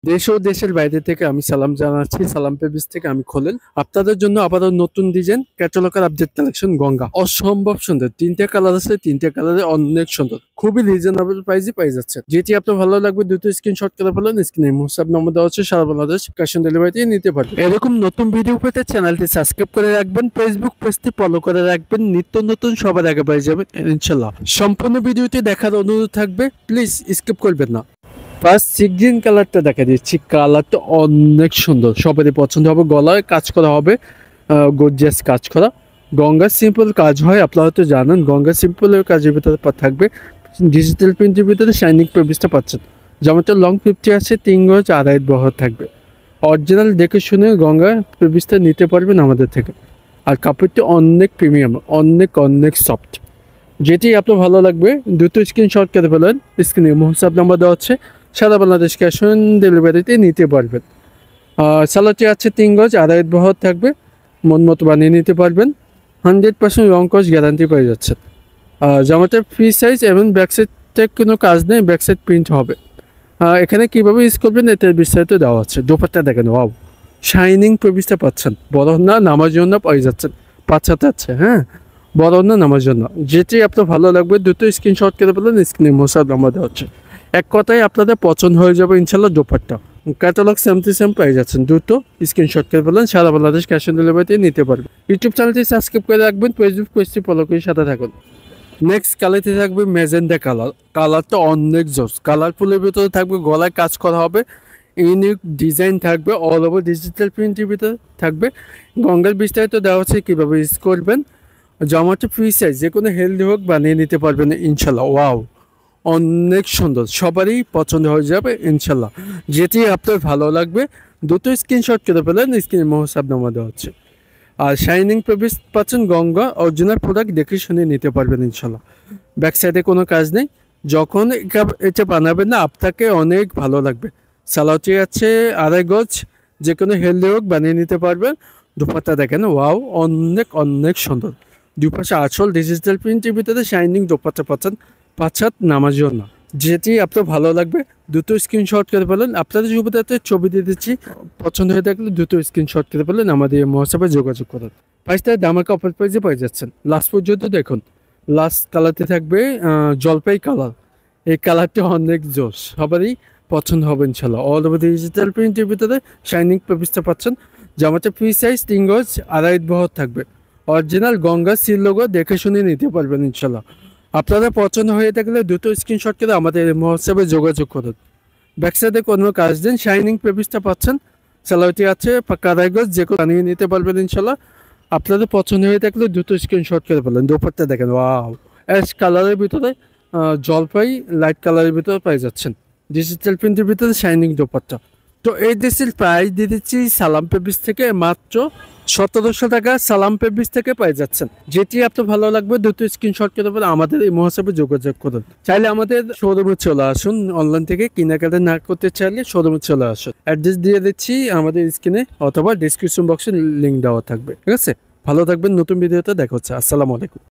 দেশ ও দেশের বাইরে থেকে আমি সালাম জানাচ্ছি। সালাম পেবিস থেকে আমি খোলেন। আপনাদের জন্য আবারও নতুন design cataloguer update collection Ganga. অসম্ভব সুন্দর। ৩টা কালার আছে, ৩টা কালারে অনেক সুন্দর। খুবই রিজনেবল প্রাইসে পেয়ে যাচ্ছে। যেটি আপনার ভালো লাগবে দ্রুত স্ক্রিনশট করে ফেলেন। স্ক্রিনে হোয়াটসঅ্যাপ নম্বর দেওয়া হচ্ছে, সারা বাংলাদেশ ক্যাশ অন ডেলিভারিতে নিতে পারবেন। এরকম নতুন ভিডিও পেতে চ্যানেলটি সাবস্ক্রাইব করে রাখবেন, ফেসবুক পেজটি ফলো করে রাখবেন। নিত্য নতুন সবার আগে পেয়ে যাবেন ইনশাল্লাহ। সম্পূর্ণ ভিডিওটি দেখার অনুরোধ থাকবে, প্লিজ স্কিপ করবেন না। ফার্স্ট সি গ্রিন কালারটা দেখা দিচ্ছি। কালারটা অনেক সুন্দর, সবারই পছন্দ হবে। গলায় কাজ করা হবে, গর্জিয়াস কাজ করা। গঙ্গা সিম্পল কাজ হয়, আপনারা তো জানেন। গঙ্গা সিম্পলের কাজের ভিতরে থাকবে ডিজিটাল প্রিন্টের ভিতরে শাইনিং পেবিসটা পাচ্ছেন। যেমনটা লং 50 আছে, 3 গজ আড়াই বহর থাকবে। অরিজিনাল দেখে শুনে গঙ্গা পেবিসটা নিতে পারবেন আমাদের থেকে। আর কাপড়টি অনেক প্রিমিয়াম, অনেক অনেক সফট। যেটি আপনার ভালো লাগবে দ্রুত স্ক্রিনশট করে ফেলেন। স্ক্রিনে হোয়াটসঅ্যাপ নাম্বার দেওয়া হচ্ছে, সারা বাংলাদেশ ক্যাশ অন ডেলিভারিতে নিতে পারবেন। সালোয়ারটি আছে 3 গজ আড়াই বহর থাকবে, মন মতো বানিয়ে নিতে পারবেন। 100% রং কস গ্যারান্টি পেয়ে যাচ্ছেন। জামাটা ফ্রি সাইজ এবং ব্যাক সাইডে কোনো কাজ নেই, ব্যাক সাইড প্রিন্ট হবে। এখানে কীভাবে ইউজ করবেন এটার বিস্তারিত দেওয়া আছে। দোপাট্টা দেখেন, ওয়াও শাইনিং প্রবিসটা পাচ্ছেন। বড় না নামার জন্য পেয়ে যাচ্ছেন, 5 আছে। হ্যাঁ, বড় না নামার জন্য। যেটি আপনার ভালো লাগবে দ্রুত স্ক্রিনশট করে ফেলেন। স্ক্রিনে মোসাদ নাম্বার দেওয়া হচ্ছে। এক কথায় আপনাদের পছন্দ হয়ে যাবে ইনশাল্লাহ। Dupatta catalogue same to same পেয়ে যাচ্ছেন। দ্রুত স্ক্রিনশট করে ফেলেন, সারা বাংলাদেশ ক্যাশ অন ডেলিভারিতে নিতে পারবেন। ইউটিউব চ্যানেলটি সাবস্ক্রাইব করে রাখবেন, ফেসবুক পেজটি ফলো করে সাথে থাকুন। নেক্সট কালারটি থাকবে ম্যাজেন্ডা কালার। কালারটা অনেক জোস। কালারফুলের ভিতরে থাকবে, গলায় কাজ করা হবে, ইউনিক ডিজাইন থাকবে, অল ওভার ডিজিটাল প্রিন্টের ভিতরে থাকবে। গঙ্গার বিস্তারিত দেওয়া হচ্ছে কীভাবে ইউজ করবেন। জামাটা ফ্রি সাইজ, যে কোনো হেলদি হোক বানিয়ে নিতে পারবেন ইনশাল্লাহ। ওয়াও অনেক সুন্দর, সবারই পছন্দ হয়ে যাবে ইনশাল্লাহ। যেটি আপনার ভালো লাগবে দ্রুত স্ক্রিনশট করে ফেলেন। স্ক্রিনে হোয়াটসঅ্যাপ নাম্বার দেওয়া হচ্ছে। আর শাইনিং পেবিস পাচ্ছেন গঙ্গা, অরিজিনাল প্রোডাক্ট দেখে শুনে নিতে পারবেন ইনশাল্লাহ। ব্যাক সাইডে কোনো কাজ নেই। যখন এটা বানাবেন না, আপনাকে অনেক ভালো লাগবে। সালোয়ারটি আছে আড়াই গজ, যে কোনো হেলদি হোক বানিয়ে নিতে পারবেন। দুপাট্টা দেখেন, ওয়াও অনেক অনেক সুন্দর। দুই পাশে আঁচল ডিজিটাল প্রিন্টের ভিতরে শাইনিং দোপাট্টা পাচ্ছেন, 5 হাত নামার জন্য। যেটি আপনার ভালো লাগবে দ্রুত স্ক্রিনশট করে ফেলেন। আপনাদের সুবিধাতে ছবি দিয়ে দিচ্ছি, পছন্দ হয়ে থাকলে দ্রুত স্ক্রিনশট করে ফেলেন, আমাদের হোয়াটসঅ্যাপে যোগাযোগ করুন। প্রাইসটা দামের কাপড় প্রাইসে পেয়ে যাচ্ছেন। লাস্ট পর্যন্ত দেখুন। লাস্ট কালারতে থাকবে জলপাই কালার। এই কালারটা অনেক জোশ, সবারই পছন্দ হবে ইনশাল্লাহ। অল ওভার ডিজিটাল প্রিন্টের ভিতরে শাইনিং পেপিসটা পাচ্ছেন। জামাটা ফ্রি সাইজ, 3 গজ আড়াই বহর থাকবে। অরিজিনাল গঙ্গা সিল লোগো দেখে শুনে নিতে পারবেন ইনশাল্লাহ। আপনাদের পছন্দ হয়ে থাকলে দ্রুত স্ক্রিনশট করে আমাদের হোয়াটসঅ্যাপে যোগাযোগ করুন। ব্যাকসাইডে কোনো কাজ দেন, শাইনিং পেপিসটা পাচ্ছেন। স্যালারিটি আছে পাক্কা আড়াই গজ, যে কোনো বানিয়ে নিতে পারবেন ইনশাল্লাহ। আপনাদের পছন্দ হয়ে থাকলে দ্রুত স্ক্রিনশট করে ফেলেন। দোপাট্টা দেখেন, ওয়াও অ্যাশ কালারের ভিতরে জলপাই লাইট কালারের ভিতরে পেয়ে যাচ্ছেন। ডিজিটাল প্রিন্টের ভিতরে শাইনিং দোপাট্টা। তো এই ড্রেসের প্রাইস দিয়ে দিচ্ছি সালাম পেবিস থেকে মাত্র 1700 টাকা। সালাম পেবিস থেকে পেয়ে যাচ্ছেন। যেটি আপনার ভালো লাগবে দ্রুত স্ক্রিনশট করে ফেলে আমাদের এই মহাসভে যোগাযোগ করুন। চাইলে আমাদের শোরুমে চলে আসুন। অনলাইন থেকে কেনাকাটা না করতে চাইলে শোরুমে চলে আসুন। অ্যাড্রেস দিয়ে দিচ্ছি আমাদের স্ক্রিনে অথবা ডিসক্রিপশন বক্সে লিঙ্ক দেওয়া থাকবে। ঠিক আছে, ভালো থাকবেন। নতুন ভিডিওতে দেখা হচ্ছে। আসসালামু আলাইকুম।